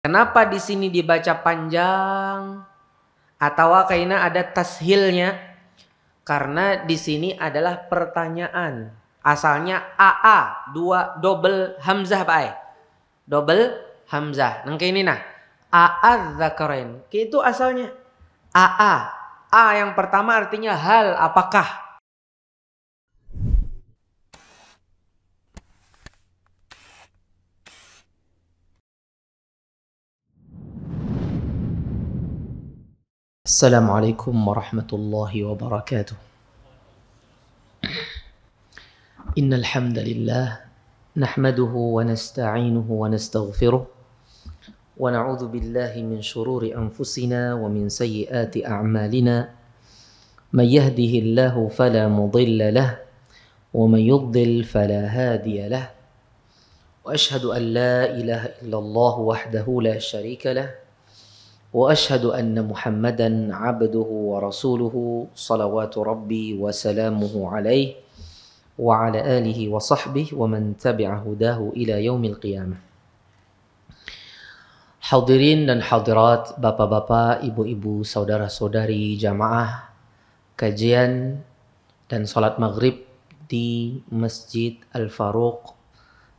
Kenapa di sini dibaca panjang? Atau kayaknya ada tashilnya? Karena di sini adalah pertanyaan. Asalnya AA, dua double hamzah baik. Double hamzah. Nang kayak ini nah. A'adzakarain. Itu asalnya AA. A yang pertama artinya hal, apakah. Assalamualaikum warahmatullahi wabarakatuh. Innal hamdalillah nahmaduhu wa nasta'inuhu wa nastaghfiruh wa na'udzu billahi min shururi anfusina wa min sayyiati a'malina. May yahdihillahu fala mudilla lahu wa may yudlil fala hadiya lahu. Wa ashhadu an la ilaha illallah wahdahu la syarika lahu wa ashhadu anna Muhammadan 'abduhu wa rasuluhu salawatu rabbi wa salamuhu alaihi wa ala alihi wa sahbihi wa man tabi'a hudahu ila yaumil qiyamah. Hadirin dan hadirat, bapak-bapak, ibu-ibu, saudara-saudari jamaah kajian dan salat maghrib di Masjid Al-Faruq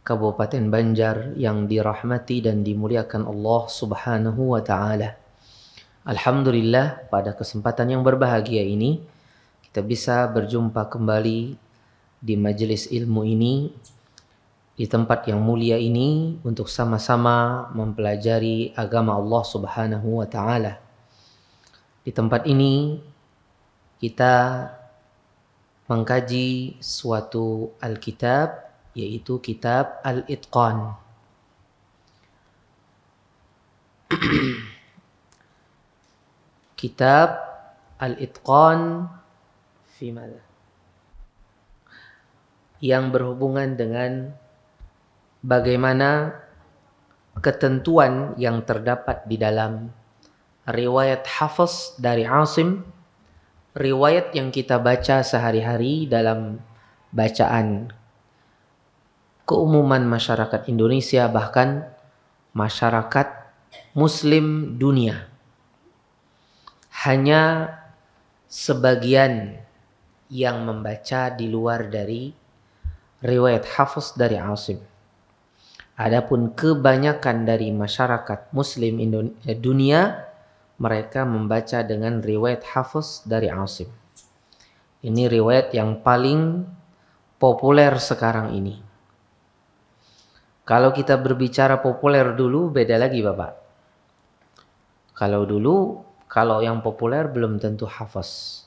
Kabupaten Banjar yang dirahmati dan dimuliakan Allah Subhanahu wa taala. Alhamdulillah, pada kesempatan yang berbahagia ini kita bisa berjumpa kembali di majelis ilmu ini, di tempat yang mulia ini, untuk sama-sama mempelajari agama Allah Subhanahu wa taala. Di tempat ini kita mengkaji suatu Alkitab, yaitu kitab Al-Itqan. Kitab Al-Itqan fi mana? Yang berhubungan dengan bagaimana ketentuan yang terdapat di dalam riwayat Hafs dari Asim, riwayat yang kita baca sehari-hari dalam bacaan keumuman masyarakat Indonesia, bahkan masyarakat Muslim dunia. Hanya sebagian yang membaca di luar dari riwayat Hafs dari Asim. Adapun kebanyakan dari masyarakat Muslim dunia, mereka membaca dengan riwayat Hafs dari Asim. Ini riwayat yang paling populer sekarang ini. Kalau kita berbicara populer dulu, beda lagi Bapak. Kalau yang populer belum tentu Hafs.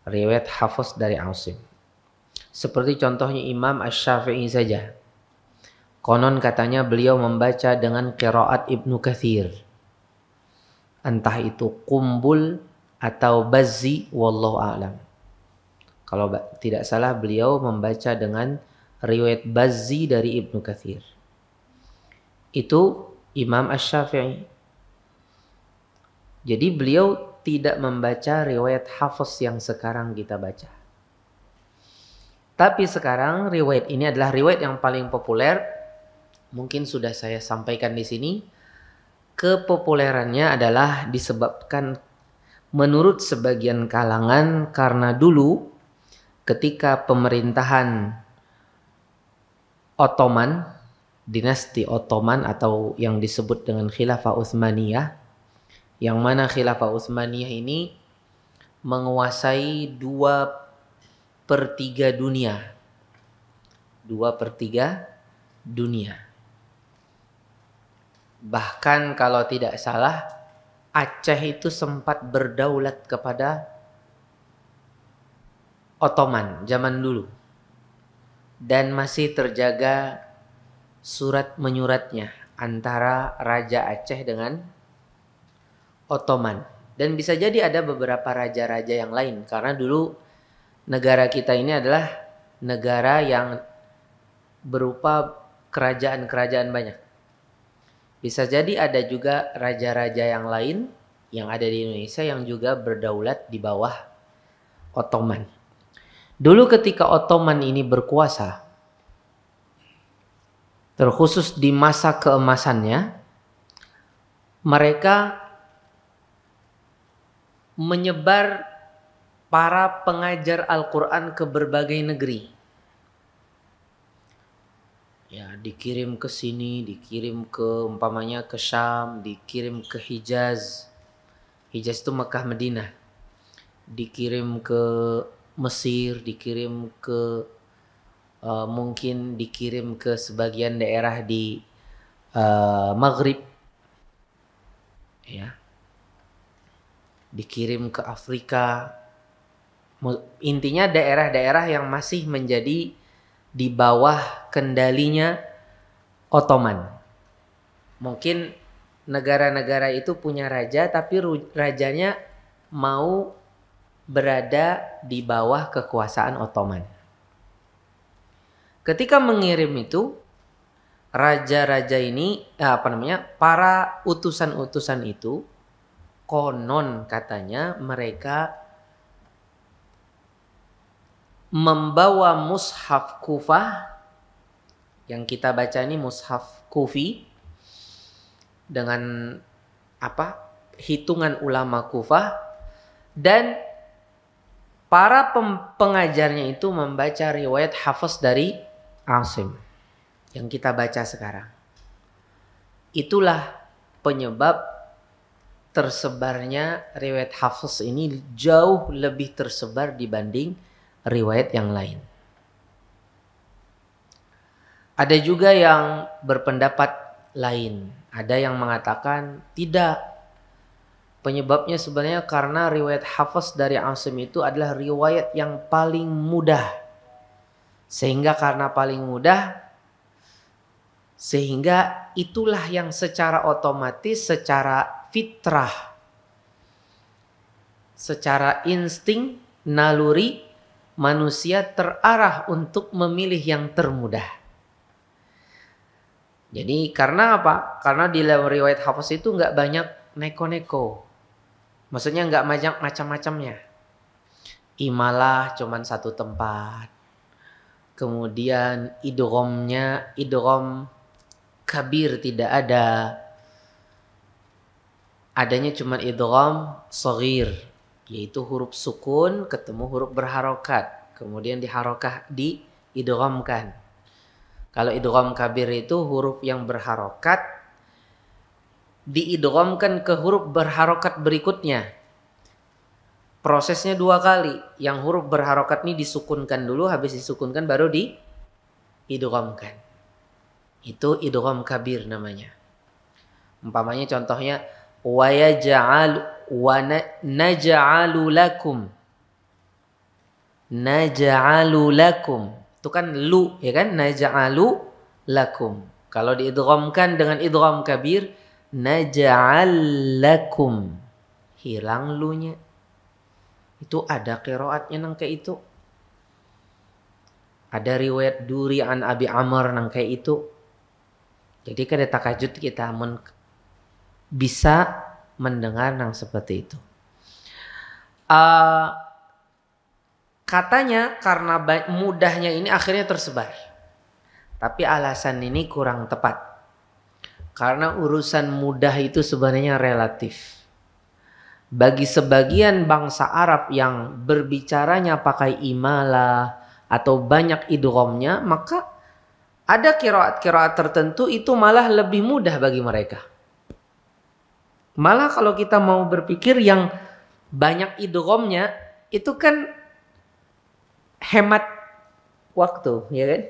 Riwayat Hafs dari Asim. Seperti contohnya Imam Asy-Syafi'i saja. Konon katanya beliau membaca dengan qiraat Ibnu Katsir. Entah itu Qumbul atau Bazzi, wallahu a'lam. Kalau tidak salah beliau membaca dengan riwayat Bazzi dari Ibnu Katsir. Itu Imam Asy-Syafi'i. Jadi beliau tidak membaca riwayat Hafs yang sekarang kita baca. Tapi sekarang riwayat ini adalah riwayat yang paling populer. Mungkin sudah saya sampaikan di sini. Kepopulerannya adalah disebabkan menurut sebagian kalangan karena dulu ketika pemerintahan Ottoman, dinasti Ottoman atau yang disebut dengan Khilafah Utsmaniyah, yang mana Khilafah Utsmaniyah ini menguasai 2/3 dunia. 2/3 dunia. Bahkan kalau tidak salah, Aceh itu sempat berdaulat kepada Ottoman zaman dulu. Dan masih terjaga surat menyuratnya antara Raja Aceh dengan Ottoman. Dan bisa jadi ada beberapa raja-raja yang lain. Karena dulu negara kita ini adalah negara yang berupa kerajaan-kerajaan banyak. Bisa jadi ada juga raja-raja yang lain yang ada di Indonesia yang juga berdaulat di bawah Ottoman. Dulu ketika Ottoman ini berkuasa, terkhusus di masa keemasannya, mereka menyebar para pengajar Al-Quran ke berbagai negeri. Ya, dikirim ke sini, dikirim ke umpamanya ke Syam, dikirim ke Hijaz. Hijaz itu Mekah Madinah. Dikirim ke Mesir, dikirim ke mungkin dikirim ke sebagian daerah di Maghrib. Ya. Dikirim ke Afrika. Intinya daerah-daerah yang masih menjadi di bawah kendalinya Ottoman. Mungkin negara-negara itu punya raja, tapi rajanya mau berada di bawah kekuasaan Ottoman. Ketika mengirim itu, raja-raja ini, para utusan-utusan itu, konon katanya mereka membawa mushaf Kufah, yang kita baca ini mushaf Kufi, dengan hitungan ulama Kufah, dan para pengajarnya itu membaca riwayat Hafs dari Asim yang kita baca sekarang. Itulah penyebab tersebarnya riwayat Hafs ini jauh lebih tersebar dibanding riwayat yang lain. Ada juga yang berpendapat lain. Ada yang mengatakan tidak. Penyebabnya sebenarnya karena riwayat Hafs dari Asim itu adalah riwayat yang paling mudah. Sehingga karena paling mudah, sehingga itulah yang secara otomatis, secara fitrah, secara insting, naluri, manusia terarah untuk memilih yang termudah. Jadi karena apa? Karena di dalam riwayat Hafs itu nggak banyak neko-neko. Maksudnya nggak banyak macam-macamnya. Imalah cuman satu tempat. Kemudian idgham kabir tidak ada. Adanya cuman idgham shaghir, yaitu huruf sukun ketemu huruf berharokat. Kemudian diidghamkan. Kalau idgham kabir itu huruf yang berharokat diidghamkan ke huruf berharokat berikutnya. Prosesnya 2 kali. Yang huruf berharokat ini disukunkan dulu, habis disukunkan baru diidghamkan. Itu idgham kabir namanya. Umpamanya contohnya wa naj'alu lakum. Naj'alu lakum. Itu kan lu, ya kan? Naj'alu lakum. Kalau diidghamkan dengan idgham kabir, naj'al lakum. Hilang lu-nya. Itu ada qiraatnya nang kayak itu. Ada riwayat Duri an Abi Amr nang kayak itu. Jadi kada takajud kita bisa mendengar nang seperti itu. Katanya karena mudahnya ini akhirnya tersebar. Tapi alasan ini kurang tepat. Karena urusan mudah itu sebenarnya relatif. Bagi sebagian bangsa Arab yang berbicaranya pakai imalah atau banyak idghamnya, maka ada qiraat-qiraat tertentu itu malah lebih mudah bagi mereka. Malah kalau kita mau berpikir yang banyak idghamnya itu kan hemat waktu, ya kan?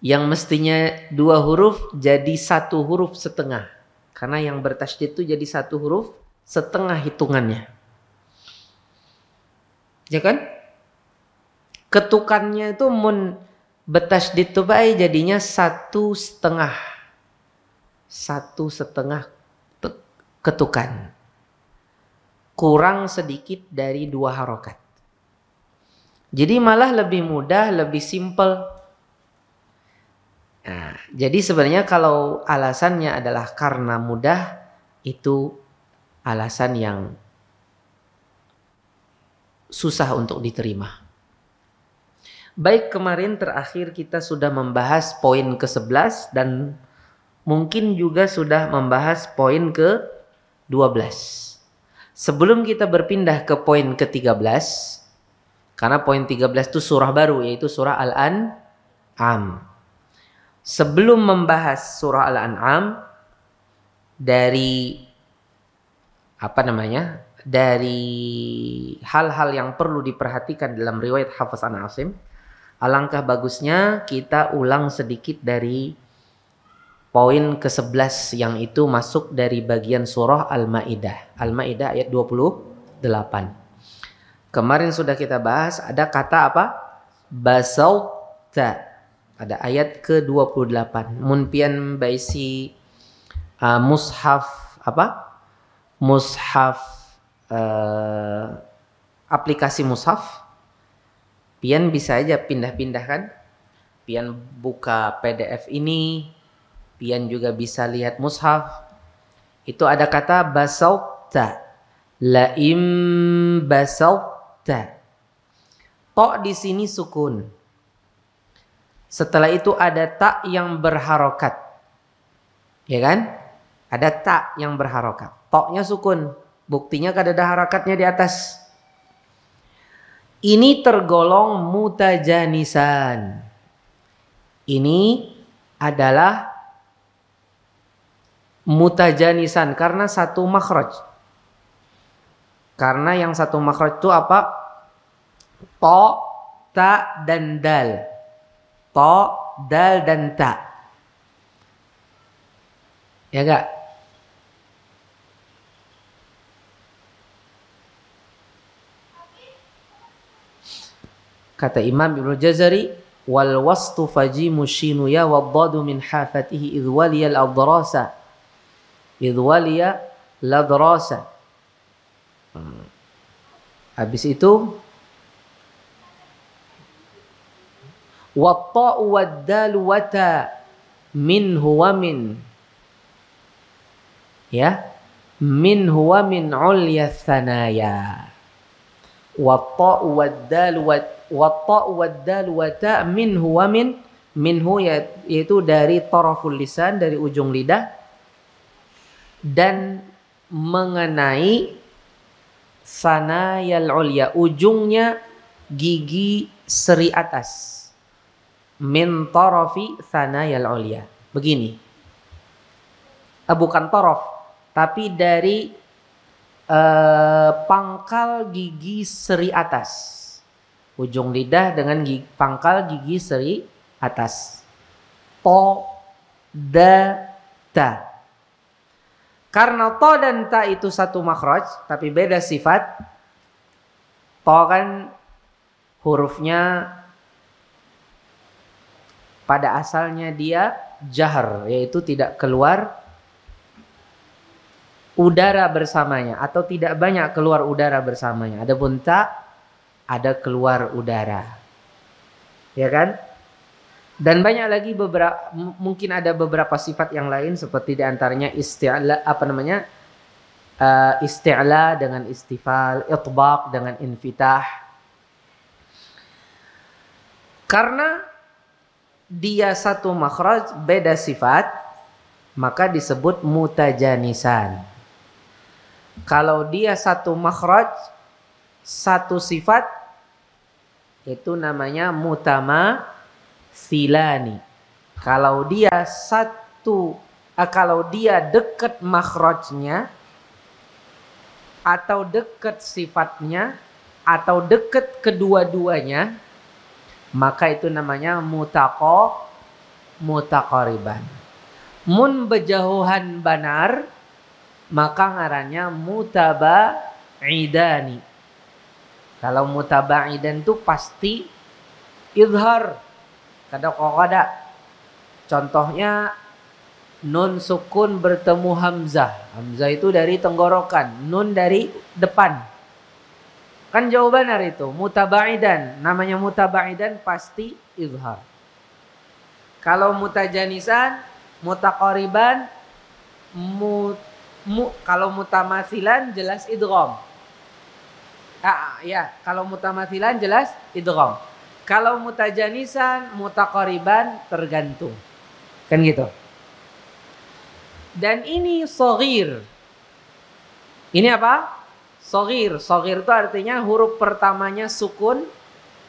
Yang mestinya 2 huruf jadi 1 huruf setengah. Karena yang bertasydid itu jadi 1 huruf setengah hitungannya. Ya kan? Ketukannya itu bertasydid itu baik jadinya 1,5. 1,5 ketukan. Kurang sedikit dari 2 harokat. Jadi malah lebih mudah, lebih simpel. Nah, jadi sebenarnya kalau alasannya adalah karena mudah, itu alasan yang susah untuk diterima. Baik, kemarin terakhir kita sudah membahas poin ke-11 dan mungkin juga sudah membahas poin ke-12. Sebelum kita berpindah ke poin ke-13, karena poin 13 itu surah baru, yaitu surah Al-An'am. Sebelum membahas surah Al-An'am, dari dari hal-hal yang perlu diperhatikan dalam riwayat Hafs an Asim, alangkah bagusnya kita ulang sedikit dari poin ke-11 yang itu masuk dari bagian surah Al-Maidah. Al-Maidah ayat 28. Kemarin sudah kita bahas ada kata apa? Basauta. Ada ayat ke-28. Mun pian baisi mushaf apa? Mushaf aplikasi mushaf. Pian bisa aja pindah-pindah kan? Pian buka PDF ini, pian juga bisa lihat mushaf. Itu ada kata basauta. Laim basauta. To di sini sukun. Setelah itu ada ta yang berharokat. Ya kan? Ada ta yang berharokat. To-nya sukun. Buktinya kan ada harakatnya di atas. Ini tergolong mutajanisan. Ini adalah mutajanisan karena satu makhraj. Karena yang satu makhraj itu apa? To, ta, dan dal. To, dal, dan ta. Ya enggak? Kata Imam Ibnu Jazari, wal wastu fajimu shinu ya waddadu min hafatihi idh waliya al-adrasa. Idh waliya al-adrasa. Habis itu watta'u waddalu wata minhu wa min. Ya, minhu wa min ulya thanaya. Watta'u waddalu wata minhu wa min. Minhu yaitu dari taraful lisan, dari ujung lidah, dan mengenai sanayal ulya, ujungnya gigi seri atas. Min tarafi sanayal ulya. Begini. Bukan taraf, tapi dari pangkal gigi seri atas. Ujung lidah dengan pangkal gigi seri atas. To, da, ta. Karena to dan ta itu satu makhraj, tapi beda sifat. To kan hurufnya pada asalnya dia jahar, yaitu tidak keluar udara bersamanya atau tidak banyak keluar udara bersamanya. Adapun ta ada keluar udara. Ya kan? Dan banyak lagi mungkin ada beberapa sifat yang lain seperti diantaranya isti'la isti'la dengan istifal, itbaq dengan infitah. Karena dia satu makhraj beda sifat, maka disebut mutajanisan. Kalau dia satu makhraj satu sifat, itu namanya mutamathilani. Kalau dia kalau dia dekat makhrajnya atau dekat sifatnya atau dekat kedua-duanya, maka itu namanya mutaqariban. Mun bejauhan banar, maka ngarannya mutabaidani. Kalau mutabaidan itu pasti idhar. Kada. Contohnya nun sukun bertemu hamzah. Hamzah itu dari tenggorokan, nun dari depan. Kan jauh benar itu, mutabaidan. Namanya mutabaidan pasti izhar. Kalau mutajanisan, mutaqariban, kalau mutamathilan jelas idgham. Ya, kalau mutamathilan jelas idgham. Kalau mutajanisan, mutaqariban tergantung. Kan gitu. Dan ini shaghir. Ini apa? Shaghir. Shaghir itu artinya huruf pertamanya sukun,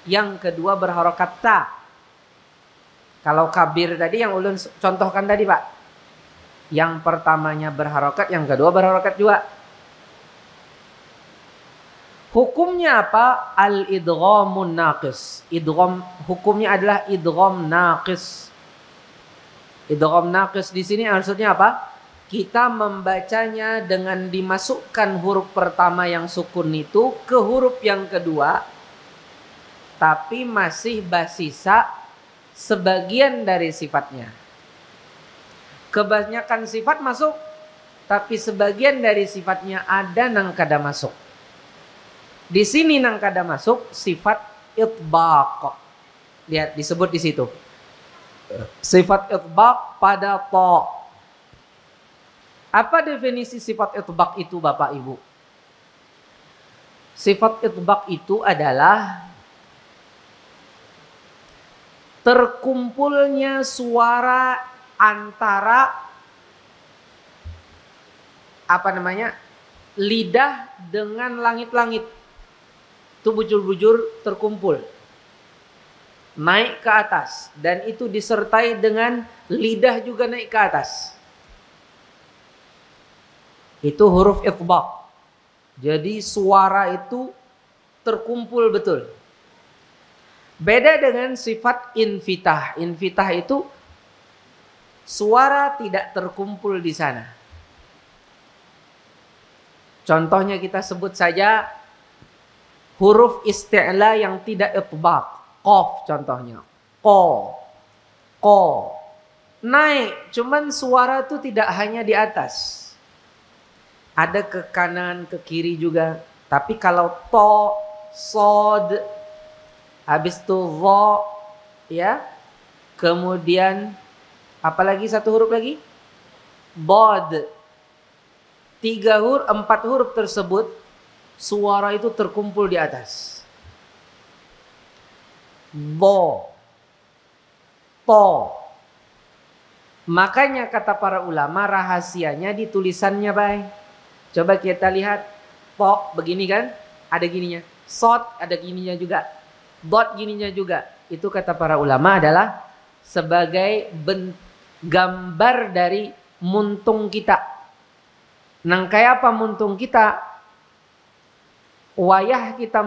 yang kedua berharokat ta. Kalau kabir tadi yang ulun contohkan tadi Pak, yang pertamanya berharokat, yang kedua berharokat juga. Hukumnya apa? Al-idghamun naqis. Idgham hukumnya adalah idgham naqis. Idgham naqis di sini maksudnya apa? Kita membacanya dengan dimasukkan huruf pertama yang sukun itu ke huruf yang kedua, tapi masih basisa sebagian dari sifatnya. Kebanyakan sifat masuk, tapi sebagian dari sifatnya ada nang kada masuk. Di sini nang kada masuk sifat itbaq. Lihat disebut di situ. Sifat itbaq pada ta. Apa definisi sifat itbaq itu Bapak Ibu? Sifat itbaq itu adalah terkumpulnya suara antara lidah dengan langit-langit. Itu bujur-bujur terkumpul. Naik ke atas. Dan itu disertai dengan lidah juga naik ke atas. Itu huruf itbaq. Jadi suara itu terkumpul betul. Beda dengan sifat infitah. Infitah itu suara tidak terkumpul di sana. Contohnya kita sebut saja huruf isti'la yang tidak itbaq. Qaf contohnya. Ko. Naik, cuman suara itu tidak hanya di atas. Ada ke kanan, ke kiri juga. Tapi kalau to, sod, habis itu vo, ya. Kemudian apalagi satu huruf lagi? Bod. 4 huruf tersebut suara itu terkumpul di atas. Bo. To. Makanya kata para ulama rahasianya di tulisannya baik. Coba kita lihat, po begini kan, ada gininya. Sod ada gininya juga. Dot gininya juga. Itu kata para ulama adalah sebagai gambar dari muntung kita. Nang kayak apa muntung kita? Wayah kita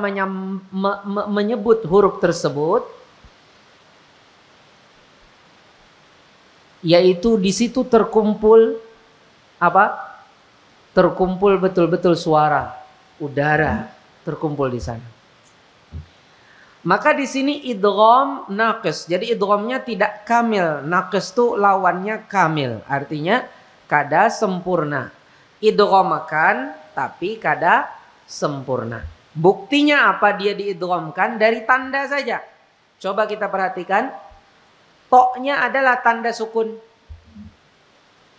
menyebut huruf tersebut, yaitu di situ terkumpul apa? Terkumpul betul-betul suara, udara terkumpul di sana. Maka di sini idgham naqis. Jadi idghamnya tidak kamil. Naqis itu lawannya kamil. Artinya kada sempurna. Idghamakan tapi kada sempurna. Buktinya apa dia diidghamkan? Dari tanda saja. Coba kita perhatikan. Toknya adalah tanda sukun.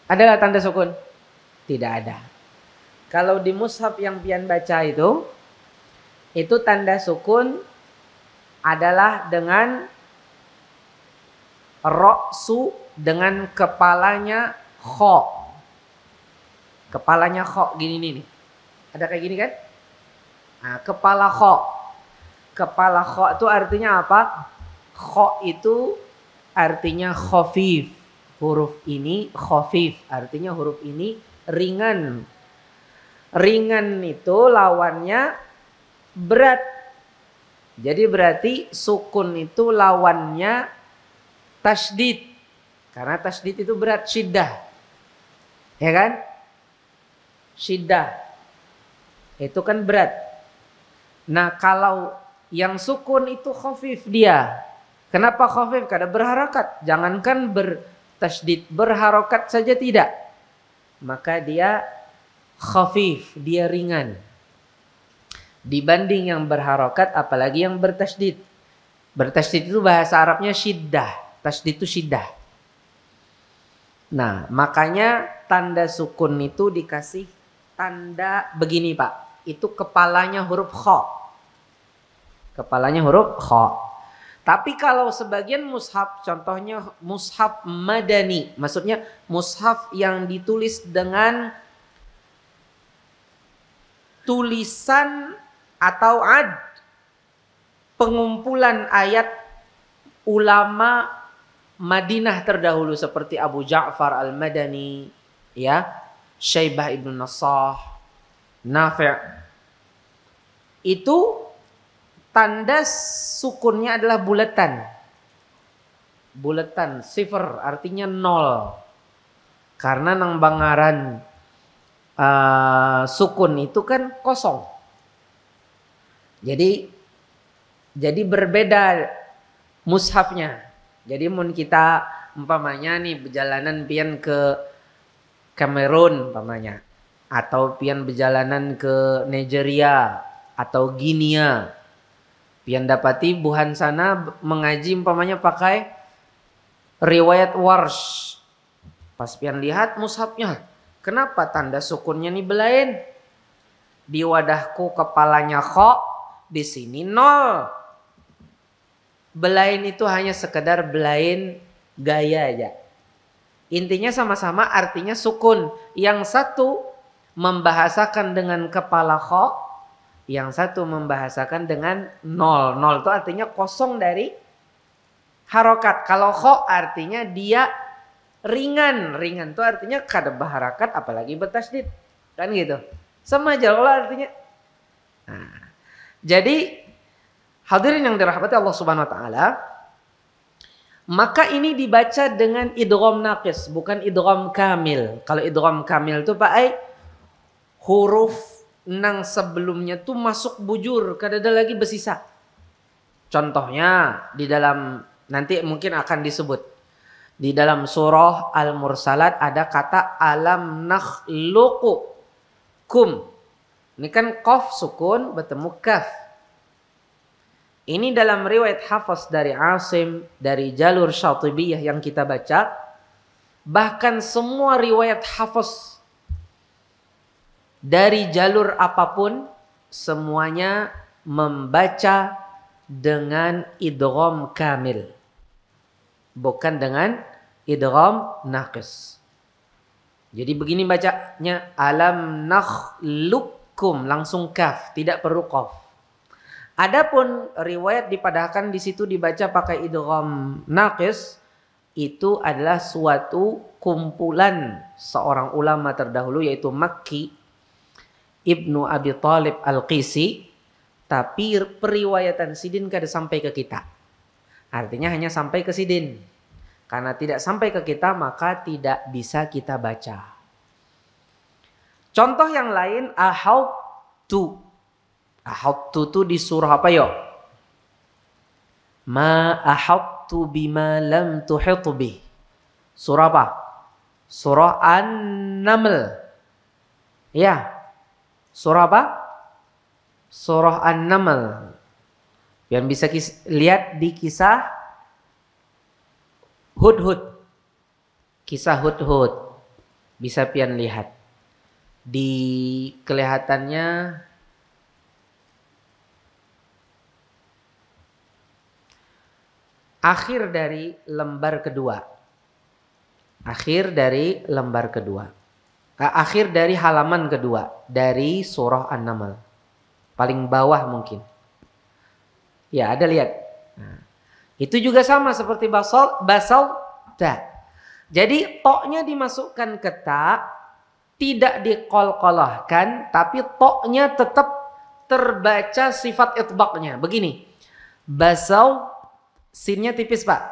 Adalah tanda sukun? Tidak ada. Kalau di mushaf yang pian baca itu tanda sukun adalah dengan ra'su, dengan kepalanya kho. Kepalanya kho gini nih. Ada kayak gini kan? Nah, kepala kho. Kepala kho itu artinya apa? Kho itu artinya khafif. Huruf ini khafif, artinya huruf ini ringan. Ringan itu lawannya berat. Jadi berarti sukun itu lawannya tasydid. Karena tasydid itu berat, syiddah. Ya kan? Syiddah. Itu kan berat. Nah, kalau yang sukun itu khafif dia. Kenapa khafif? Karena berharakat. Jangankan bertasydid, berharakat saja tidak. Maka dia khafif, dia ringan. Dibanding yang berharokat, apalagi yang bertasydid. Bertasydid itu bahasa Arabnya syiddah. Tasydid itu syiddah. Nah, makanya tanda sukun itu dikasih tanda begini Pak. Itu kepalanya huruf kha. Kepalanya huruf kha. Tapi kalau sebagian mushaf, contohnya mushaf madani, maksudnya mushaf yang ditulis dengan tulisan atau pengumpulan ayat ulama Madinah terdahulu seperti Abu Ja'far Al-Madani, ya, Syaibah ibn Nassah, Nafi'. Itu tanda sukunnya adalah bulatan. Bulatan, sifar artinya nol. Karena nang bangaran sukun itu kan kosong. Jadi berbeda mushafnya. Jadi mun kita umpamanya nih perjalanan pian ke Kamerun umpamanya, atau pian perjalanan ke Nigeria atau Guinea, pian dapati buhan sana mengaji umpamanya pakai riwayat Warsh. Pas pian lihat mushafnya, kenapa tanda sukunnya nih belain? Di wadahku kepalanya kho, di sini nol. Belain itu hanya sekedar belain gaya aja. Intinya sama-sama artinya sukun. Yang satu membahasakan dengan kepala kho, yang satu membahasakan dengan nol. Nol itu artinya kosong dari harokat. Kalau kho artinya dia ringan. Ringan itu artinya kada berharakat apalagi bertasdid. Kan gitu. Sama aja kalau artinya. Nah, jadi hadirin yang dirahmati Allah Subhanahu wa taala, maka ini dibaca dengan idgham naqis, bukan idgham kamil. Kalau idgham kamil itu Pak huruf nang sebelumnya tuh masuk bujur, kada ada lagi bersisa. Contohnya di dalam nanti mungkin akan disebut di dalam surah Al-Mursalat ada kata alam nakhluqukum. Ini kan qaf sukun bertemu kaf. Ini dalam riwayat Hafs dari Asim dari jalur Syatibiyah yang kita baca, bahkan semua riwayat Hafs dari jalur apapun semuanya membaca dengan idgham kamil, bukan dengan idgham naqis. Jadi begini bacanya, alam nakhluqukum, langsung kaf, tidak perlu qaf. Adapun riwayat dipadahkan di situ dibaca pakai idgham naqis, itu adalah suatu kumpulan seorang ulama terdahulu yaitu Makki Ibnu Abi Thalib Al-Qisi, tapi periwayatan Sidin kada sampai ke kita. Artinya hanya sampai ke Sidin. Karena tidak sampai ke kita maka tidak bisa kita baca. Contoh yang lain, ahautu. Ahautu itu di surah apa yuk? Ma ahautu bima lam tuhitu bih. Surah apa? Surah An-Naml. Ya. Surah apa? Surah An-Naml. Yang bisa lihat di kisah Hudhud. Kisah Hudhud. Bisa pian lihat. Di kelihatannya akhir dari lembar kedua. Akhir dari lembar kedua. Akhir dari halaman kedua dari surah An-Naml. Paling bawah mungkin. Ya, ada lihat. Nah, itu juga sama seperti basal ta. Jadi toknya dimasukkan ke ta, tidak diqalqalahkan, tapi toknya tetap terbaca sifat itbaqnya. Begini. Basal, sinnya tipis Pak.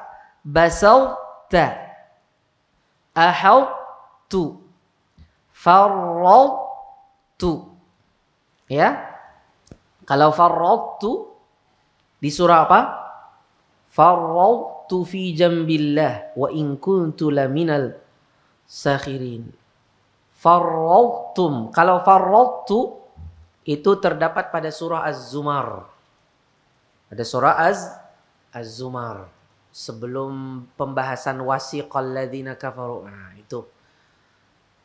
Basal ta. Ahau tu. Farrautu. Ya. Kalau farrautu di surah apa? Farrautu fi jambillah wa in kuntu laminal sakhirin. Farrautum. Kalau farrautu itu terdapat pada surah Az-Zumar. Ada surah Az-Zumar. Sebelum pembahasan wasiqal ladzina kafaru. Nah, itu.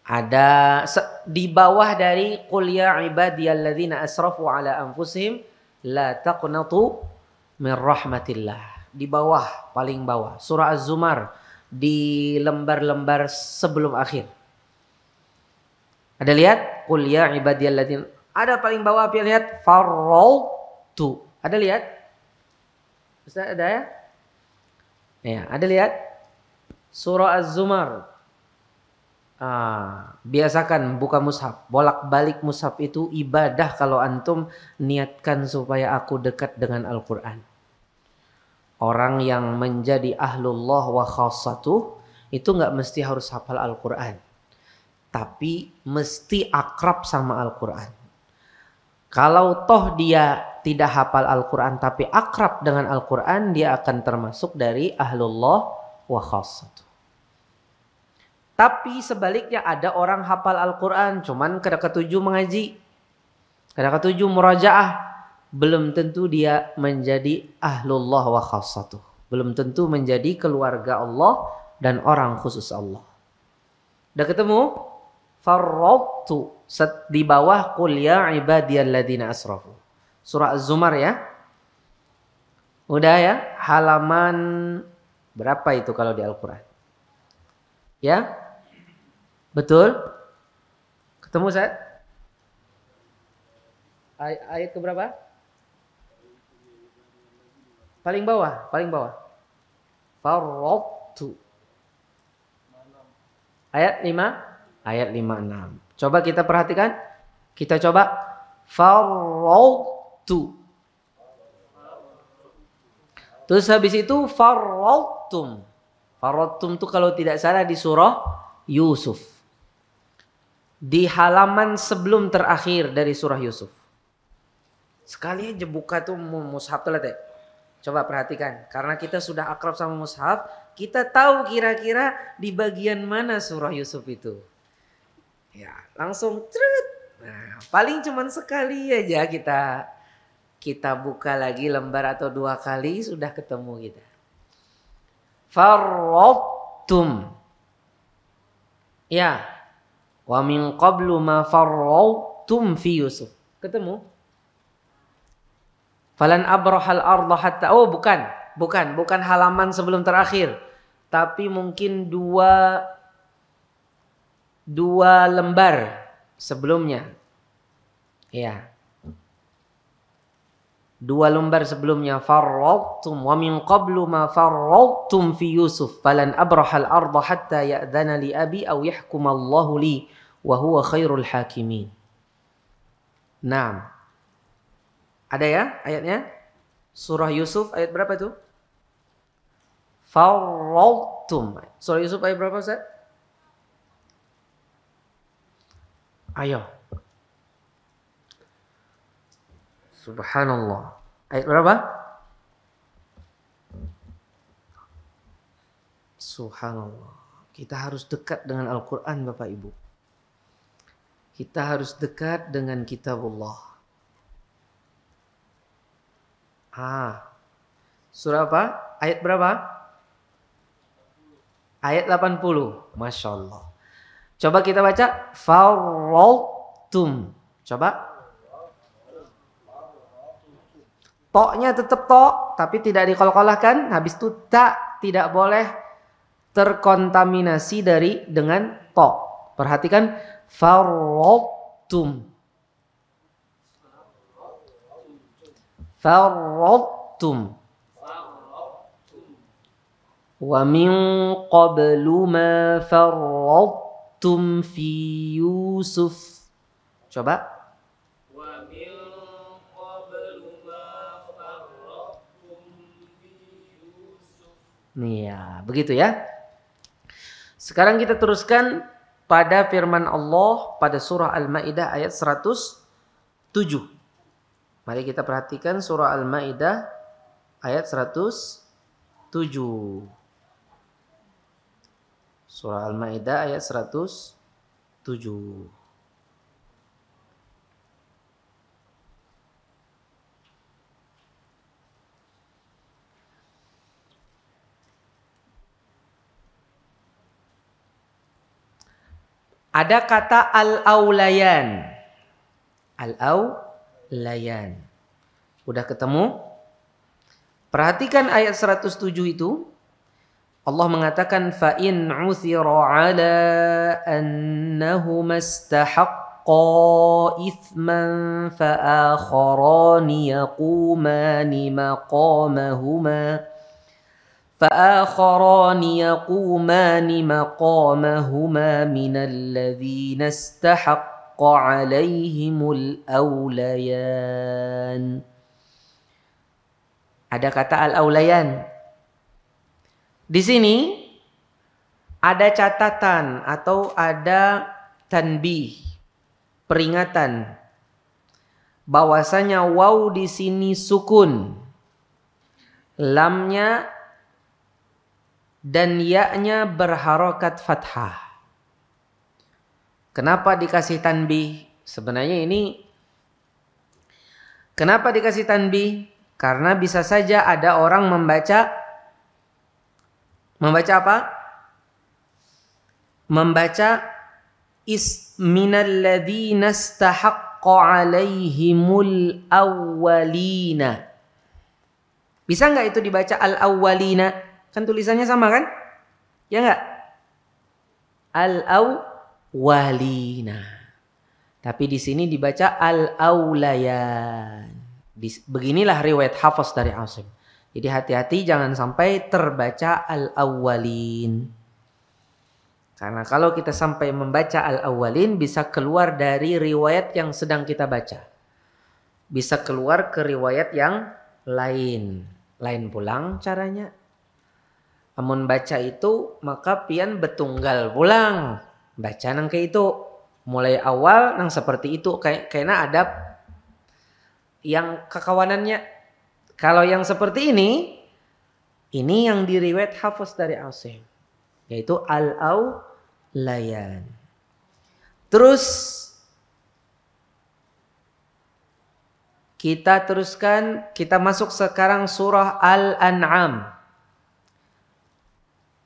Ada di bawah dari qul ya ibadiyalladzina asrafu ala anfusihim la taqnatu min rahmatillah. di bawah, paling bawah. Surah Az-Zumar di lembar-lembar sebelum akhir. Ada lihat? Qul ya ibadiyalladzina. Ada paling bawah, apa lihat? Farrautu. Ada lihat? Ustaz ada ya? Ya, ada lihat? Surah Az-Zumar. Biasakan buka mushaf. Bolak-balik mushaf itu ibadah kalau antum niatkan supaya aku dekat dengan Al-Quran. Orang yang menjadi ahlullah wa khassatuh itu nggak mesti harus hafal Al-Quran, tapi mesti akrab sama Al-Quran. Kalau toh dia tidak hafal Al-Quran tapi akrab dengan Al-Quran, dia akan termasuk dari ahlullah wa khassatuh. Tapi sebaliknya ada orang hafal Al-Quran cuman ketujuh mengaji, ketujuh murajaah, belum tentu dia menjadi ahlullah wa khassatuh. Belum tentu menjadi keluarga Allah dan orang khusus Allah. Udah ketemu? Farrautu di bawah qul ya ibadiyalladzina asrafu. Surah Az-Zumar ya. Udah ya? Halaman berapa itu kalau di Al-Quran? Ya? Betul? Ketemu Ustaz? Ayat ke berapa? Paling bawah, paling bawah. Farrautu. Ayat 5, ayat 56. Coba kita perhatikan. Kita coba farrautu. Terus habis itu farrautum. Farrautum itu kalau tidak salah di surah Yusuf. Di halaman sebelum terakhir dari surah Yusuf. Sekali aja buka tuh mushaf tuh lihat ya. Coba perhatikan, karena kita sudah akrab sama mushaf, kita tahu kira-kira di bagian mana surah Yusuf itu. Ya, langsung cerut. Nah, paling cuman sekali aja kita buka lagi lembar atau 2 kali sudah ketemu kita. Farrautum. Ya. Wa min qablu ma farrautum fi Yusuf. Ketemu? Falan abrahal arda hatta. Oh bukan halaman sebelum terakhir, tapi mungkin dua lembar sebelumnya. Ya. 2 lembar sebelumnya farrautum wa min qablu ma farrautum fi Yusuf falan abrahal arda hatta ya'dhana li abi aw yahkumallahu li wa huwa khairul hakimin. Naam. Ada ya ayatnya? Surah Yusuf ayat berapa itu? Farrautum. Surah Yusuf ayat berapa Ustaz? Ayo. Subhanallah. Ayat berapa? Subhanallah. Kita harus dekat dengan Al-Quran Bapak Ibu. Kita harus dekat dengan kitabullah. Surah apa? Ayat berapa? Ayat 80. Masya Allah. Coba kita baca. Farrautum. Coba. Toknya tetap tok, tapi tidak dikolkolahkan. Habis itu tak tidak boleh terkontaminasi dengan tok. Perhatikan. Farrautum. Farrautum. Wa min qablu ma farrautum fi Yusuf. Coba. Wa min qablu ma farrautum fi Yusuf. Nih ya, begitu ya. Sekarang kita teruskan pada firman Allah pada surah Al-Maidah ayat 107. Mari kita perhatikan surah Al-Maidah ayat 107. Surah Al-Maidah ayat 107. Ada kata al-aulayan. Al-aulayan. Udah ketemu? Perhatikan ayat 107 itu. Allah mengatakan fa in uthira ala annahuma istahaqqa ithman fa akharani yaqumani maqamahuma فآخران يقومان مقامهما من الذين استحق عليهم الأوليان. Ada kata al-aulayan. Di sini ada catatan atau ada tanbih, peringatan bahwasanya waw di sini sukun, lamnya dan ya-nya berharokat fathah. Kenapa dikasih tanbih? Sebenarnya ini kenapa dikasih tanbih? Karena bisa saja ada orang membaca apa? Membaca minal ladzina istahaqqa alaihimul awwalina. Bisa enggak itu dibaca al-awwalina? Kan tulisannya sama kan? Ya enggak? Al-awwalina. Tapi di sini dibaca al-aulayan. Beginilah riwayat Hafs dari Asim. Jadi hati-hati jangan sampai terbaca al-awwalin. Karena kalau kita sampai membaca al-awwalin bisa keluar dari riwayat yang sedang kita baca. Bisa keluar ke riwayat yang lain. Lain pulang caranya. Amun baca itu maka pian betunggal pulang. Baca nang kayak itu. Mulai awal nang seperti itu. Kayaknya ada yang kekawanannya. Kalau yang seperti ini yang diriwayat Hafs dari Asim. Yaitu al-aulayan. Terus kita teruskan. Kita masuk sekarang surah Al-An'am.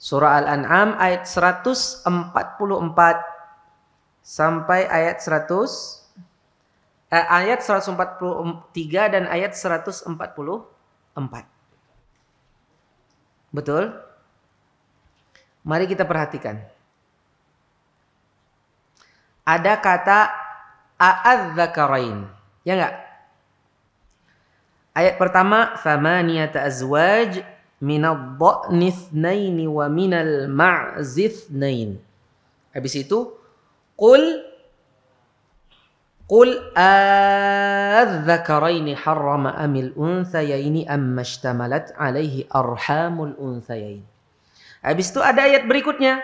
Surah Al-An'am ayat 144 sampai ayat 143 dan ayat 144. Betul? Mari kita perhatikan. Ada kata a'adz-dzakarain. Ya enggak? Ayat pertama thamaniyata azwaj minad dha'ni itsnaini wa minal ma'zi itsnain. Habis itu qul adzakaraini harrama amil unthayaini amma ishtamalat alaihi arhamul unthayain. Habis itu ada ayat berikutnya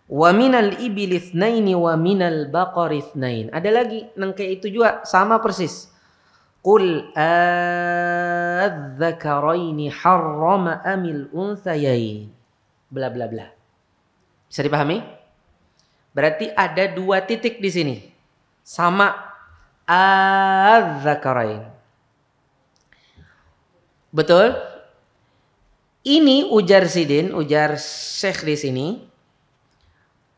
wa minal ibili itsnaini wa minal baqari itsnain. Ada lagi nang kayak itu juga sama persis. Qul adzakaraini harrama amil unthayain. Bla bla bla. Bisa dipahami? Berarti ada dua titik di sini. Sama adzakarain. Betul? Ini ujar Sidin, ujar Syekh di sini.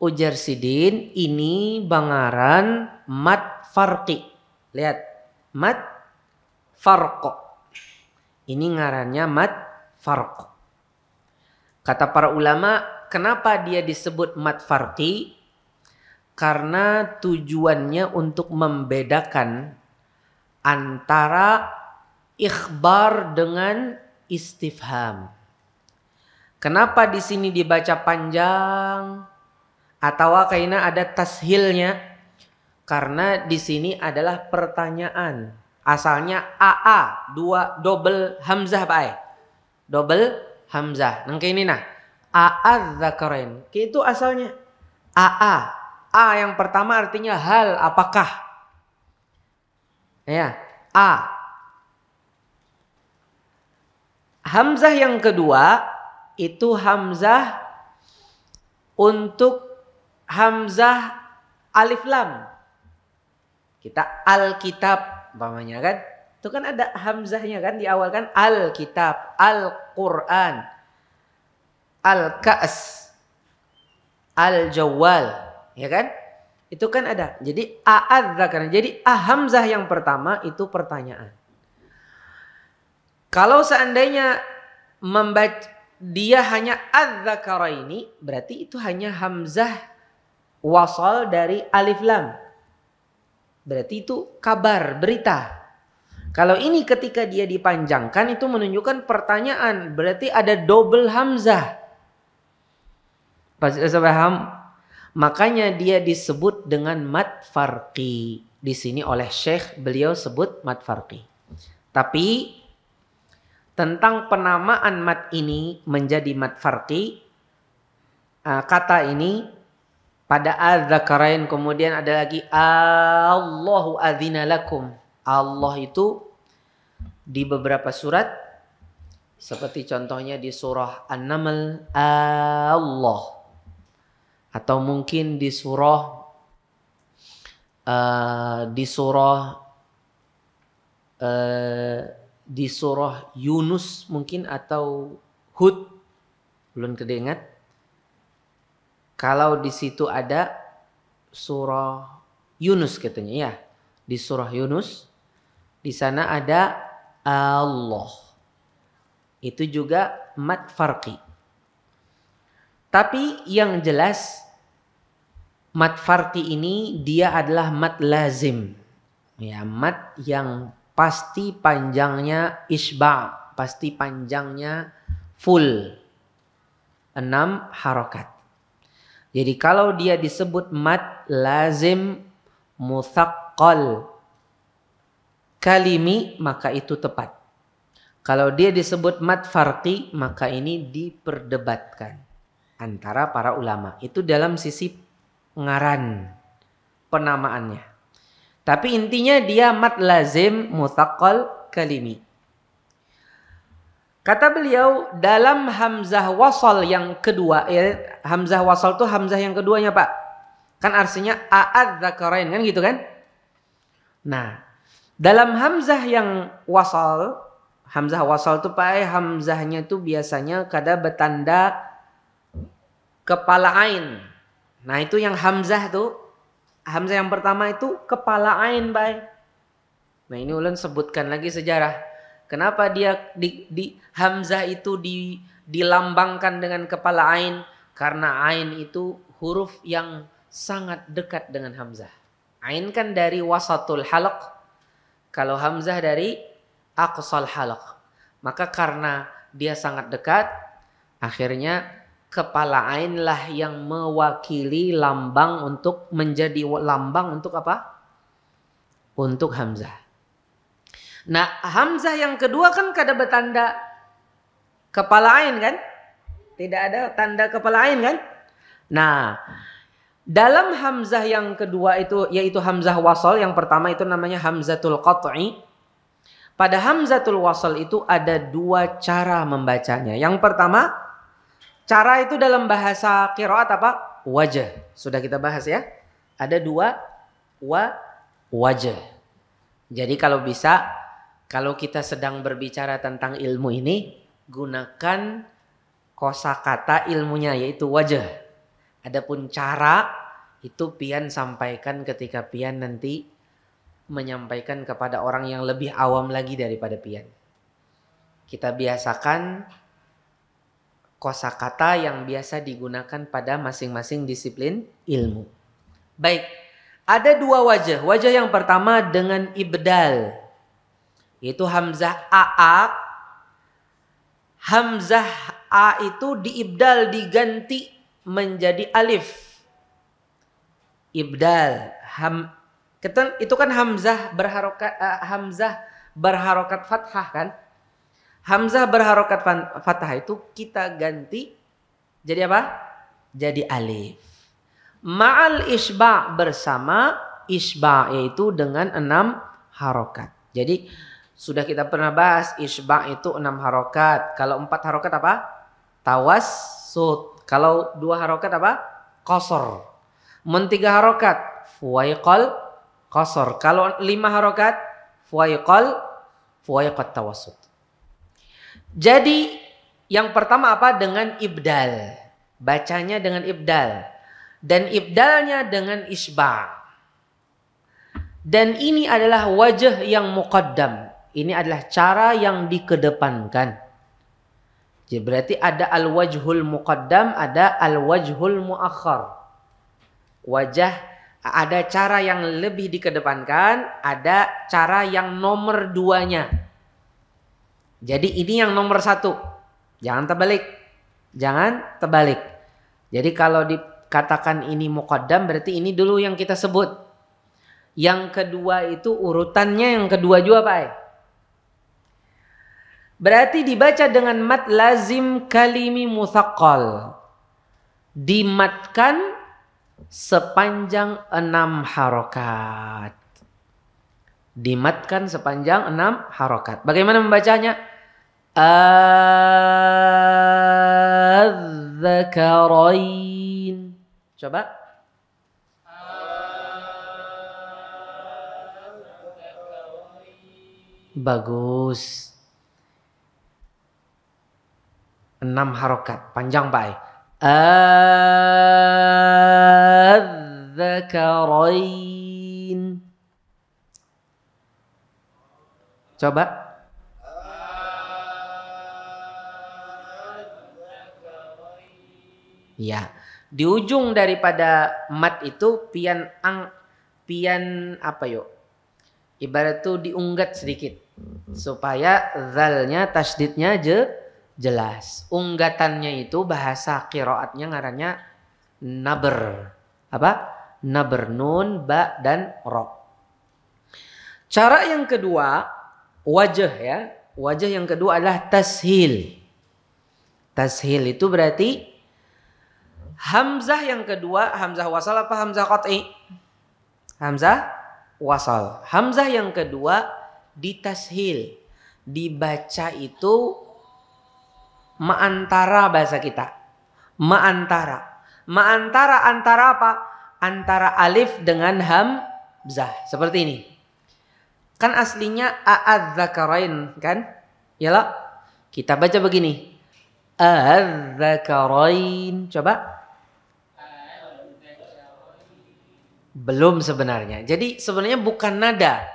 Ujar Sidin ini bangaran mat farqi. Lihat, mat farq. Ini ngarannya mat farq. Kata para ulama, kenapa dia disebut mat farqi? Karena tujuannya untuk membedakan antara ikhbar dengan istifham. Kenapa di sini dibaca panjang? Atau kayaknya ada tashilnya? Karena di sini adalah pertanyaan. Asalnya AA, double hamzah Pak. Double hamzah. Nang kayak ini nah. A'adz-dzakarain. Itu asalnya AA. A yang pertama artinya hal, apakah. Ya, A. Hamzah yang kedua itu hamzah untuk hamzah alif lam. Kita Alkitab umpamanya kan. Itu kan ada hamzahnya kan di awal kan Alkitab, Al-Qur'an, Al-Ka's, Al-Jawwal. Ya kan? Itu kan ada. Jadi a'adzakar. Jadi hamzah yang pertama itu pertanyaan. Kalau seandainya membaca dia hanya adz-dzakaraini, berarti itu hanya hamzah wasal dari alif lam. Berarti itu kabar, berita. Kalau ini ketika dia dipanjangkan itu menunjukkan pertanyaan, berarti ada double hamzah. Paham? Makanya dia disebut dengan mad farqi. Di sini oleh Syekh beliau sebut mad farqi. Tapi tentang penamaan mad ini menjadi mad farqi, kata ini pada adz-dzakarain, kemudian ada lagi Allahu adzina lakum. Allah itu di beberapa surat seperti contohnya di surah An-Naml Allah, atau mungkin di surah di surah Yunus mungkin, atau Hud, belum kedengat. Kalau di situ ada surah Yunus katanya ya, di surah Yunus di sana ada Allah, itu juga mad farqi. Tapi yang jelas mad farqi ini dia adalah mad lazim, ya, mad yang pasti panjangnya isba', pasti panjangnya full 6 harokat. Jadi kalau dia disebut mad lazim mutsaqqal kalimi, maka itu tepat. Kalau dia disebut mad farqi, maka ini diperdebatkan antara para ulama. Itu dalam sisi ngaran penamaannya. Tapi intinya dia mad lazim mutsaqqal kalimi. Kata beliau dalam hamzah wasal yang kedua, hamzah wasal itu hamzah yang keduanya Pak. Kan artinya a'adz-dzakarain kan gitu kan? Nah, dalam hamzah yang wasal, hamzah wasal itu Pak, hamzahnya itu biasanya kada bertanda kepala ain. Nah, itu yang hamzah tuh, hamzah yang pertama itu kepala ain Pak. Nah, ini ulun sebutkan lagi sejarah. Kenapa dia di hamzah itu dilambangkan dengan kepala ain? Karena ain itu huruf yang sangat dekat dengan hamzah. Ain kan dari wasatul halaq. Kalau hamzah dari aqsal halaq. Maka karena dia sangat dekat, akhirnya kepala ain lah yang mewakili lambang untuk menjadi lambang untuk apa? Untuk hamzah. Nah, hamzah yang kedua kan kada bertanda kepala ain kan? Tidak ada tanda kepala ain kan? Nah, dalam hamzah yang kedua itu, yaitu hamzah wasal, yang pertama itu namanya hamzatul qat'i. Pada hamzatul wasal itu ada dua cara membacanya. Yang pertama, cara itu dalam bahasa qiraat apa? Wajah. Sudah kita bahas ya. Ada dua wajah. Jadi kalau bisa, kalau kita sedang berbicara tentang ilmu ini, gunakan kosakata ilmunya, yaitu wajah. Adapun cara itu pian sampaikan ketika pian nanti menyampaikan kepada orang yang lebih awam lagi daripada pian. Kita biasakan kosakata yang biasa digunakan pada masing-masing disiplin ilmu. Baik, ada dua wajah. Wajah yang pertama dengan ibdal, yaitu hamzah AA. Hamzah A itu diibdal, diganti menjadi alif. Ibdal. Itu kan hamzah berharokat fathah kan? Hamzah berharokat fathah itu kita ganti jadi apa? Jadi alif. Ma'al isba' bersama isba' yaitu dengan 6 harokat. Jadi sudah kita pernah bahas isba' itu 6 harokat. Kalau 4 harokat apa? Tawassut. Kalau 2 harokat apa? Qasr. 3 harokat fuwaiqal qasr. Kalau 5 harokat fuwaiqat tawassut. Jadi yang pertama apa? Dengan ibdal. Bacanya dengan ibdal. Dan ibdalnya dengan isba'. Dan ini adalah wajah yang muqaddam, Ini adalah cara yang dikedepankan. Jadi berarti ada al-wajhul muqaddam, ada al-wajhul muakhar. Wajah, ada cara yang lebih dikedepankan, ada cara yang nomor duanya. Jadi ini yang nomor satu. Jangan terbalik. Jangan terbalik. Jadi kalau dikatakan ini muqaddam berarti ini dulu yang kita sebut. Yang kedua itu urutannya yang kedua juga Pak. Berarti dibaca dengan mat lazim kalimi mutsaqqal. Dimatkan sepanjang 6 harokat. Dimatkan sepanjang 6 harokat. Bagaimana membacanya? Az-zakarain. Coba. Bagus. 6 harokat. Panjang Pak. Az-zakarain. Coba. Ya. Di ujung daripada mat itu pian apa yuk? Ibarat itu diunggat sedikit. Supaya zalnya, tasdidnya jelas. Unggatannya itu bahasa qiraatnya ngarannya nabr. Apa? Nabr, nun, ba, dan ro. Cara yang kedua, wajah ya. Wajah yang kedua adalah tashil. Tashil itu berarti hamzah yang kedua, hamzah wasal apa hamzah qat'i? Hamzah wasal. Hamzah yang kedua ditashil. Dibaca itu ma'antara bahasa kita. Ma'antara. Ma'antara antara apa? Antara alif dengan hamzah. Seperti ini. Kan aslinya a'adz-dzakarain kan? Yalah. Kita baca begini. A'adz-dzakarain. Coba. Belum sebenarnya. Jadi sebenarnya bukan nada.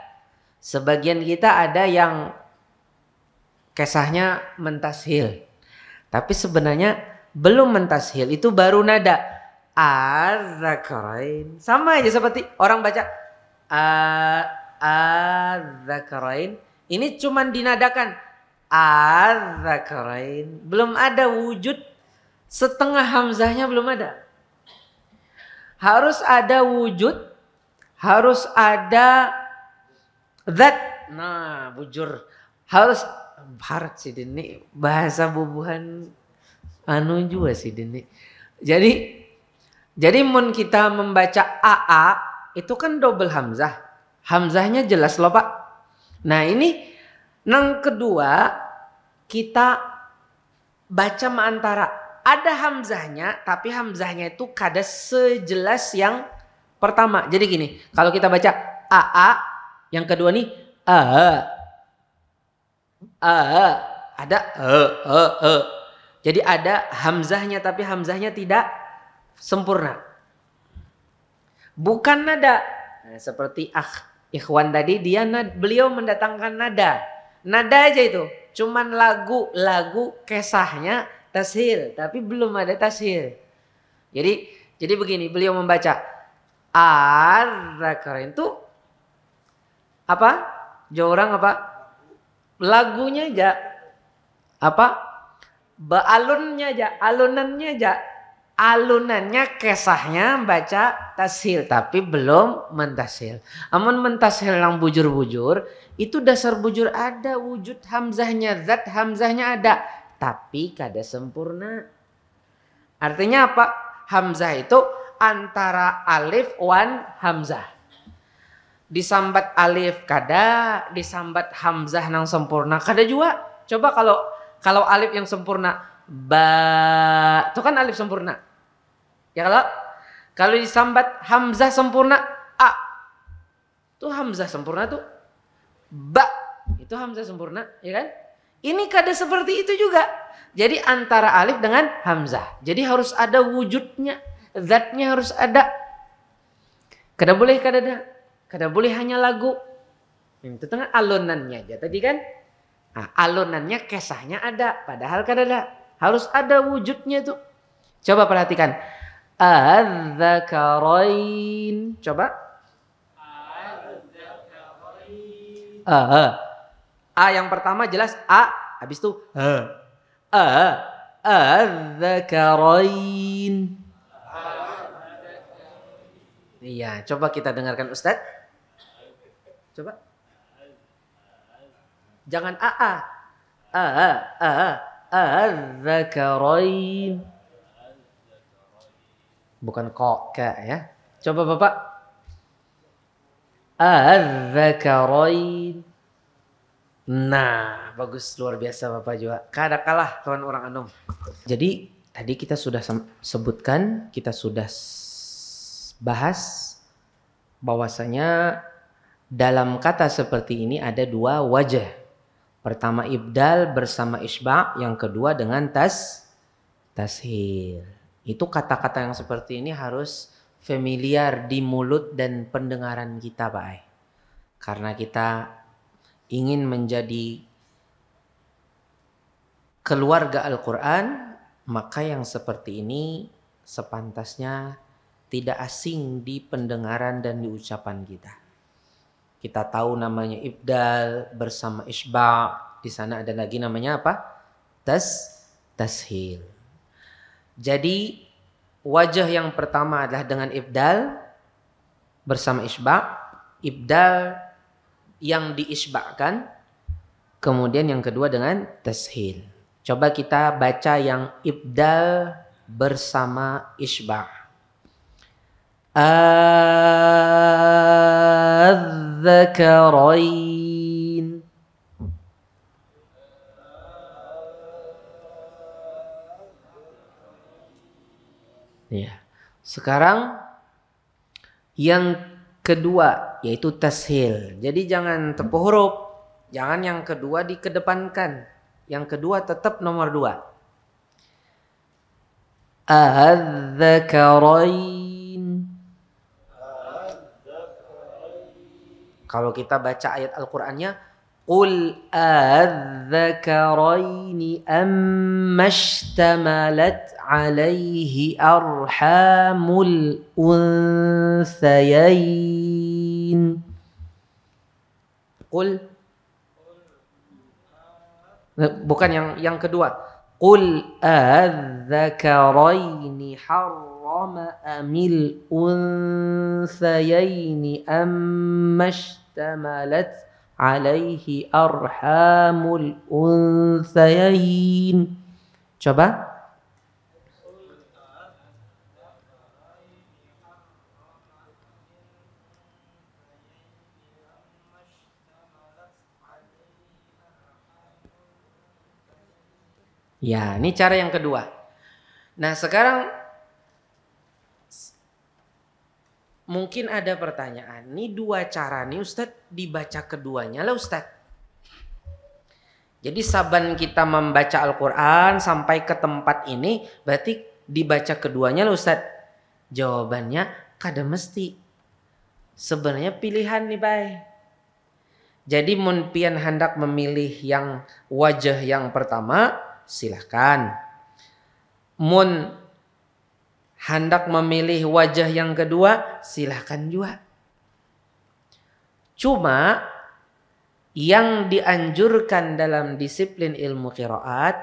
Sebagian kita ada yang kesahnya mentashil. Tapi sebenarnya belum mentashil, itu baru nada. Az-zakarain. Sama aja seperti orang baca az-zakarain. Ini cuman dinadakan az-zakarain. Belum ada wujud setengah hamzahnya, belum ada. Harus ada wujud, harus ada zat. Nah, bujur. Harus barat sih Dini, bahasa bubuhan anu juga sih Dini. Jadi mun kita membaca AA itu kan double hamzah. Hamzahnya jelas loh Pak. Nah ini yang kedua kita baca antara ada hamzahnya, tapi hamzahnya itu kada sejelas yang pertama. Jadi gini, kalau kita baca AA, yang kedua nih ada Jadi ada hamzahnya tapi hamzahnya tidak sempurna. Bukan nada. Nah, seperti Ikhwan tadi beliau mendatangkan nada. Nada aja itu. Cuman lagu kesahnya tashil tapi belum ada tashil. Jadi begini, beliau membaca az-zakarain itu apa? Jorang apa? Lagunya aja apa? Alunnya aja, alunannya kesahnya baca tashil tapi belum mentashil. Amun mentashil yang bujur-bujur itu dasar bujur ada, wujud hamzahnya, zat hamzahnya ada, tapi kada sempurna. Artinya apa? Hamzah itu antara alif wan hamzah. Disambat alif kada, disambat hamzah nang sempurna kada juga. Coba kalau alif yang sempurna ba, itu kan alif sempurna. Ya kalau disambat hamzah sempurna a, itu hamzah sempurna tuh ba, itu hamzah sempurna, ya kan? Ini kada seperti itu juga. Jadi antara alif dengan hamzah. Jadi harus ada wujudnya, zatnya harus ada. Kada boleh kada ada. Kada boleh hanya lagu. Itu tengah alunannya aja tadi kan. Nah, alunannya kesahnya ada, padahal kan ada. Harus ada wujudnya tuh. Coba perhatikan. Az-zakarain. Coba. A yang pertama jelas A, habis itu Az-zakarain. Iya, coba kita dengarkan Ustadz. Coba. Jangan Az-zakarain. Bukan kok ya. Coba Bapak. Az-zakarain. Nah, bagus, luar biasa Bapak juga. Kada kalah kawan orang Anum. Jadi tadi kita sudah sebutkan, kita sudah bahas bahwasanya dalam kata seperti ini ada dua wajah. Pertama ibdal bersama isba', yang kedua dengan tashil. Itu kata-kata yang seperti ini harus familiar di mulut dan pendengaran kita, Pak. Karena kita ingin menjadi keluarga Al-Quran, maka yang seperti ini sepantasnya tidak asing di pendengaran dan di ucapan kita. Kita tahu namanya ibdal bersama isba', di sana ada lagi namanya apa? Tashil. Jadi wajah yang pertama adalah dengan ibdal bersama isba', ibdal yang diisba'kan, kemudian yang kedua dengan tashil. Coba kita baca yang ibdal bersama isba'. Az-zakarain. Ya. Sekarang yang kedua yaitu tashil. Jadi jangan tepuh huruf. Jangan yang kedua dikedepankan. Yang kedua tetap nomor 2. Az-zakarain. Kalau kita baca ayat Al-Qur'annya, qul az-zakaraini ammashtamalat alaihi arhamul unsayain. Qul, bukan yang kedua. Qul az-zakaraini harrama amil unsayaini ammashtamalat alaihi arhamul unsayain. Coba. Ya, ini cara yang kedua. Nah, sekarang mungkin ada pertanyaan. Ini dua cara nih Ustadz, dibaca keduanya lah Ustadz. Jadi saban kita membaca Al-Quran sampai ke tempat ini, berarti dibaca keduanya lah Ustadz. Jawabannya kada mesti. Sebenarnya pilihan nih Bay. Jadi mun pian hendak memilih yang wajah yang pertama, silahkan. Mun hendak memilih wajah yang kedua, silahkan juga. Cuma yang dianjurkan dalam disiplin ilmu qiraat,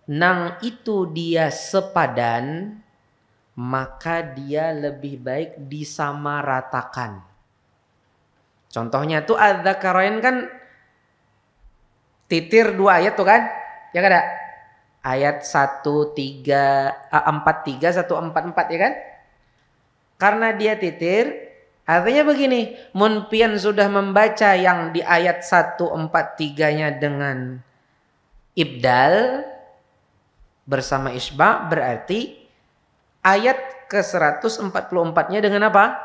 nang itu dia sepadan, maka dia lebih baik disamaratakan. Contohnya tuh az-zakarain kan titir 2 ayat tuh kan? Ya kan? Ayat 143 144 ya kan? Karena dia titir, artinya begini, mun pian sudah membaca yang di ayat 143-nya dengan ibdal bersama isba', berarti ayat ke-144-nya dengan apa?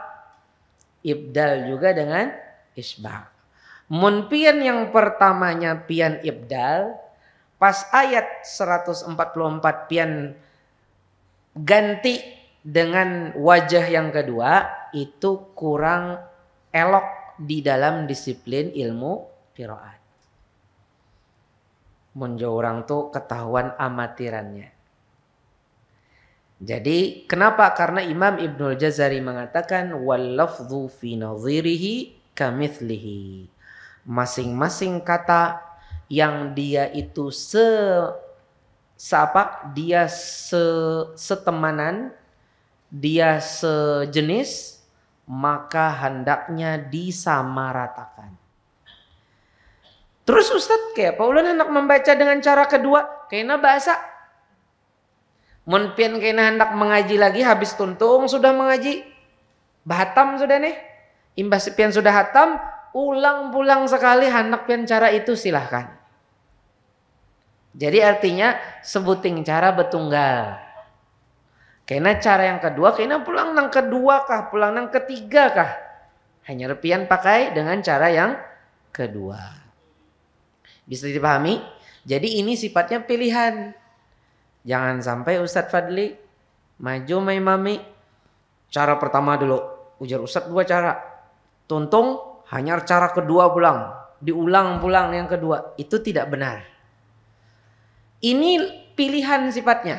Ibdal juga dengan isba'. Mun pian yang pertamanya pian ibdal, pas ayat 144 pian ganti dengan wajah yang kedua, itu kurang elok di dalam disiplin ilmu qiraat. Munjo orang tuh ketahuan amatirannya. Jadi kenapa? Karena Imam Ibnul Jazari mengatakan wal lafdhu fi nadhirihi kamithlihi. Masing-masing kata yang dia itu setemanan, dia sejenis, maka hendaknya disamaratakan. Terus Ustadz kayak apa ulun hendak membaca dengan cara kedua? Kayaknya bahasa. Mun pian kayaknya hendak mengaji lagi habis tuntung sudah mengaji. Bahatam sudah nih. Imbas pian sudah hatam, ulang pulang sekali hendak pian cara itu silahkan. Jadi artinya sebuting cara betunggal. Kayaknya cara yang kedua, kayaknya pulang nang kedua kah, pulang nang ketiga kah? Hanya pian pakai dengan cara yang kedua. Bisa dipahami? Jadi ini sifatnya pilihan. Jangan sampai Ustadz Fadli maju mami. Cara pertama dulu. Ujar Ustadz 2 cara. Tuntung hanya cara kedua pulang. Diulang pulang yang kedua. Itu tidak benar. Ini pilihan sifatnya.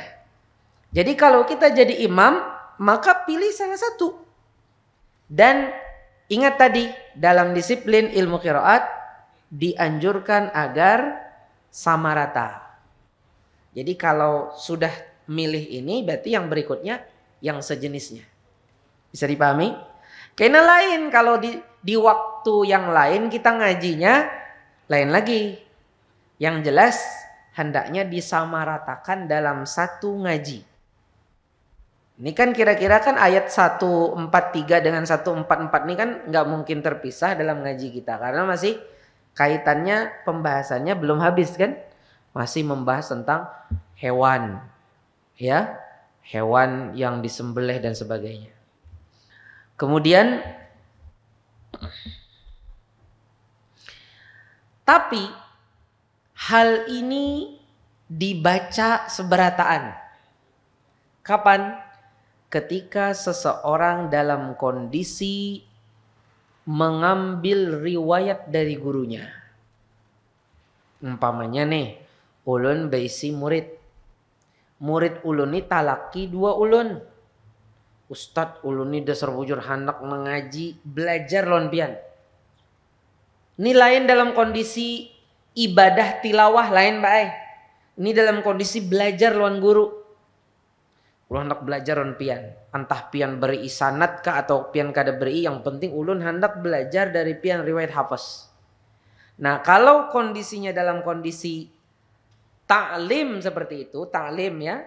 Jadi kalau kita jadi imam, maka pilih salah satu. Dan ingat tadi dalam disiplin ilmu qiraat dianjurkan agar sama rata. Jadi kalau sudah milih ini berarti yang berikutnya yang sejenisnya. Bisa dipahami? Karena lain kalau di waktu yang lain kita ngajinya lain lagi. Yang jelas hendaknya disamaratakan dalam satu ngaji. Ini kan kira-kira kan ayat 143 dengan 144 ini kan nggak mungkin terpisah dalam ngaji kita karena masih kaitannya pembahasannya belum habis kan? Masih membahas tentang hewan. Ya, hewan yang disembelih dan sebagainya. Kemudian tapi hal ini dibaca seberataan. Kapan? Ketika seseorang dalam kondisi mengambil riwayat dari gurunya. Umpamanya nih, ulun beisi murid. Murid ulun ini talaki 2 ulun. Ustadz ulun ini dasar bujur hendak mengaji, belajar lon pian. Ini lain dalam kondisi ibadah tilawah lain bae. Ini dalam kondisi belajar lon guru. Ulun hendak belajar lon pian. Entah pian beri sanad kah atau pian kada beri, yang penting ulun hendak belajar dari pian riwayat hafaz. Nah, kalau kondisinya dalam kondisi ta'lim seperti itu, ta'lim ya,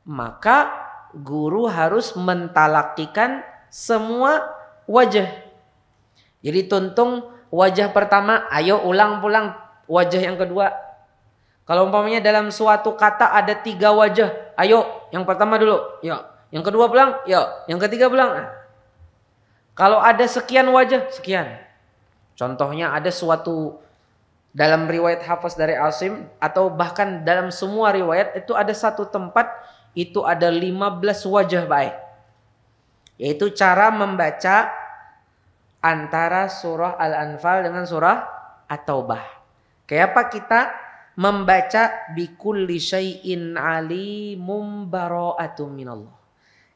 maka guru harus mentalakikan semua wajah. Jadi tuntung wajah pertama, ayo ulang pulang wajah yang kedua. Kalau umpamanya dalam suatu kata ada 3 wajah, ayo yang pertama dulu, ya. Yang kedua pulang, ya. Yang ketiga pulang. Nah. Kalau ada sekian wajah, sekian. Contohnya ada suatu dalam riwayat hafaz dari Asim atau bahkan dalam semua riwayat itu ada satu tempat itu ada 15 wajah baik. Yaitu cara membaca antara surah Al-Anfal dengan surah At-Taubah. Kayak apa kita membaca bikulli syai'in alimum bara'atum minallah.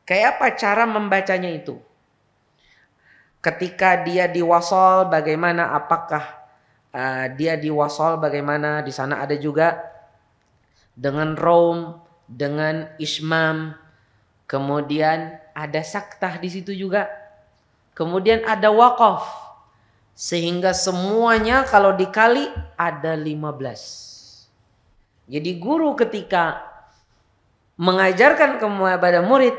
Kayak apa cara membacanya itu? Ketika dia diwasal bagaimana, apakah dia diwasal bagaimana? Di sana ada juga dengan raum, dengan ismam. Kemudian ada saktah di situ juga. Kemudian ada waqaf. Sehingga semuanya kalau dikali ada 15. Jadi guru ketika mengajarkan kepada murid,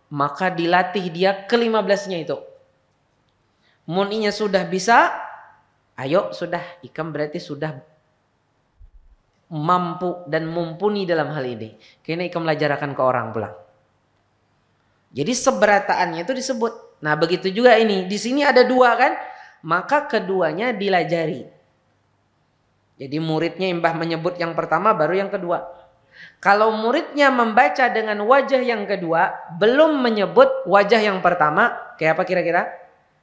maka dilatih dia ke-15-nya itu. Muninya sudah bisa, ayo sudah, ikam berarti sudah mampu dan mumpuni dalam hal ini. Kini ikam belajarkan ke orang pulang. Jadi seberataannya itu disebut. Nah begitu juga ini. Di sini ada 2 kan, maka keduanya dilajari. Jadi muridnya imbah menyebut yang pertama baru yang kedua. Kalau muridnya membaca dengan wajah yang kedua belum menyebut wajah yang pertama, kayak apa kira-kira?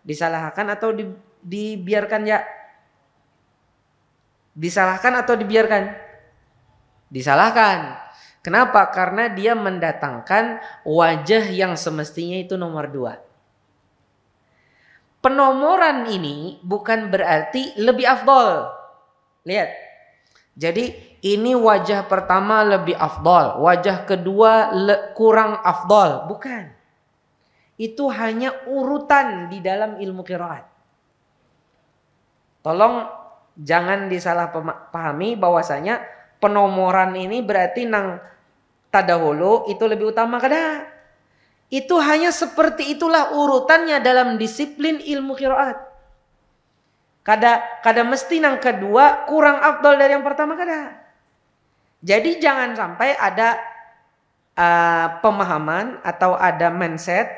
Disalahkan atau dibiarkan ya? Disalahkan atau dibiarkan? Disalahkan. Kenapa? Karena dia mendatangkan wajah yang semestinya itu nomor 2. Penomoran ini bukan berarti lebih afdol. Lihat. Jadi ini wajah pertama lebih afdol, wajah kedua kurang afdol. Bukan. Itu hanya urutan di dalam ilmu qiraat. Tolong jangan disalah pahami bahwasanya penomoran ini berarti nang tadahulu itu lebih utama kada. Itu hanya seperti itulah urutannya dalam disiplin ilmu qiraat. Kada mesti nang kedua kurang afdol dari yang pertama kada. Jadi jangan sampai ada pemahaman atau ada mindset,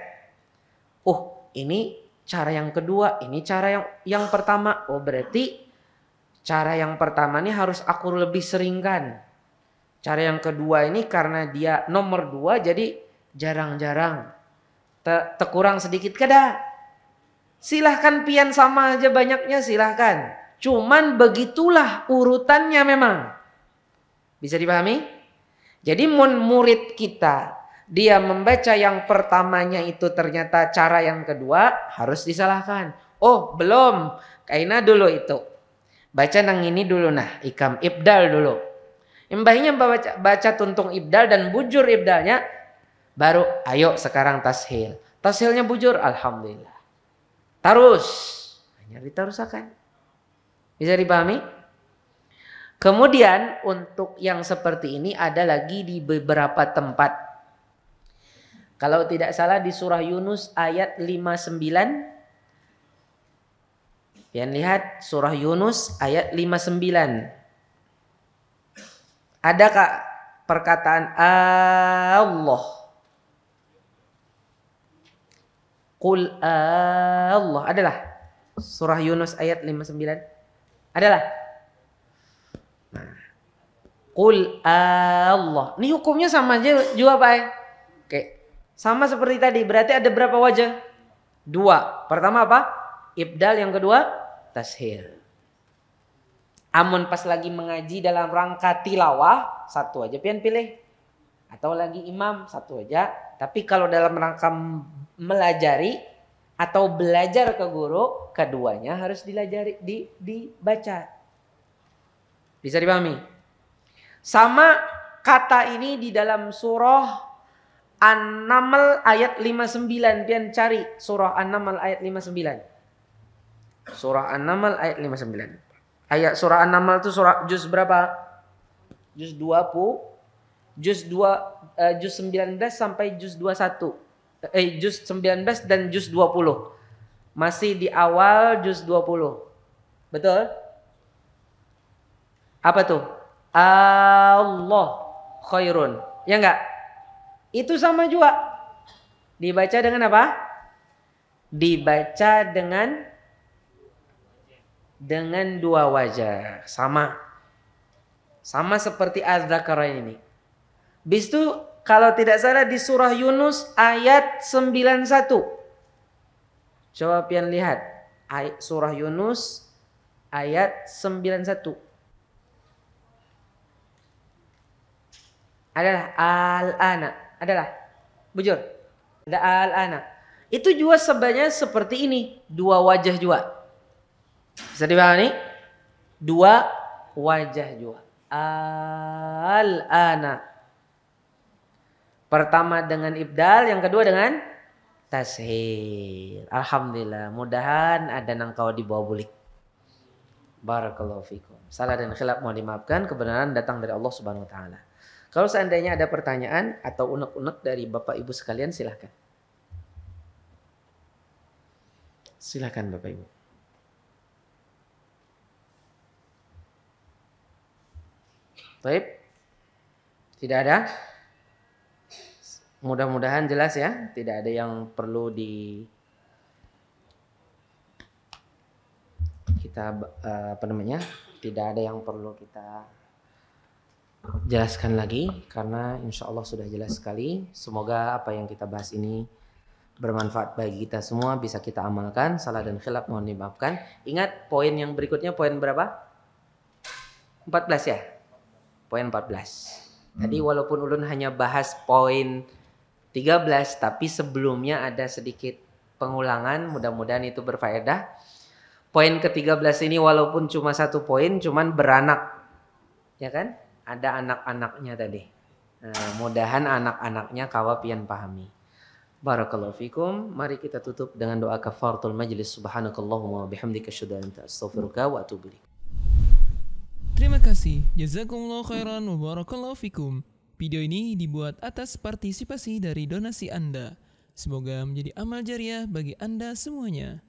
oh ini cara yang kedua, ini cara yang pertama. Oh berarti cara yang pertama ini harus aku lebih seringkan. Cara yang kedua ini karena dia nomor 2 jadi jarang-jarang. Terkurang sedikit kada. Silahkan pian sama aja banyaknya silahkan. Cuman begitulah urutannya memang. Bisa dipahami? Jadi murid kita dia membaca yang pertamanya itu ternyata cara yang kedua harus disalahkan. Oh belum. Kaina dulu itu. Baca nang ini dulu nah. Ikam ibdal dulu. Mbahnya baca tuntung ibdal dan bujur ibdalnya. Baru ayo sekarang tashil. Tashilnya bujur. Alhamdulillah. Tarus. Hanya ditarusakan. Bisa dipahami? Kemudian untuk yang seperti ini ada lagi di beberapa tempat. Kalau tidak salah di surah Yunus ayat 59. Pian lihat surah Yunus ayat 59. Ada kak perkataan Allah? Qul Allah. Adalah surah Yunus ayat 59. Adalah. Nah. Qul Allah. Ini hukumnya sama aja juga Pak. Oke. Sama seperti tadi. Berarti ada berapa wajah? 2. Pertama apa? Ibdal. Yang kedua tashil. Amun pas lagi mengaji dalam rangka tilawah, satu aja pian pilih. Atau lagi imam, satu aja. Tapi kalau dalam rangka melajari atau belajar ke guru, keduanya harus dibaca. Bisa dipahami? Sama kata ini di dalam surah An-Naml ayat 59. Pian cari surah An-Naml ayat 59. Surah An-Naml ayat 59. Ayat surah An-Naml itu surah juz berapa? Juz 20, juz 19 sampai juz 21. Juz 19 dan juz 20. Masih di awal juz 20. Betul? Apa tuh? Allah khairun. Ya enggak? Itu sama juga. Dibaca dengan apa? Dibaca dengan 2 wajah. Sama seperti Az-Zakarain ini. Bis itu kalau tidak salah di surah Yunus ayat 91. Coba pian lihat. Surah Yunus ayat 91. Adalah al-ana. Adalah. Bujur. Ada al-ana. Itu juga sebenarnya seperti ini. 2 wajah juga. Bisa dipahami? 2 wajah juga. Al-ana. Pertama dengan ibdal, yang kedua dengan tashil. Alhamdulillah. Mudahan ada nang kau dibawa bulik. Barakallahu fikum. Salah dan khilaf mohon dimaafkan. Kebenaran datang dari Allah Subhanahu wa taala. Kalau seandainya ada pertanyaan atau unek-unek dari Bapak Ibu sekalian, silahkan. Silahkan Bapak Ibu. Baik. Tidak ada? Mudah-mudahan jelas ya. Tidak ada yang perlu tidak ada yang perlu kita jelaskan lagi karena insya Allah sudah jelas sekali. Semoga apa yang kita bahas ini bermanfaat bagi kita semua, bisa kita amalkan. Salah dan khilaf mohon dimaafkan. Ingat poin yang berikutnya, poin berapa? 14 ya? Poin 14. Tadi walaupun ulun hanya bahas poin 13, tapi sebelumnya ada sedikit pengulangan, mudah-mudahan itu berfaedah. Poin ke-13 ini walaupun cuma satu poin, cuman beranak. Ya kan? Ada anak-anaknya tadi. Nah, mudahan anak-anaknya kawa pian pahami. Barakallahu fikum. Mari kita tutup dengan doa kafaratul majlis. Subhanakallahumma wa bihamdika asyhadu an la ilaha illa anta astaghfiruka wa atubu ilaik. Terima kasih. Jazakumullah khairan wa barakallahu fikum. Video ini dibuat atas partisipasi dari donasi Anda. Semoga menjadi amal jariah bagi Anda semuanya.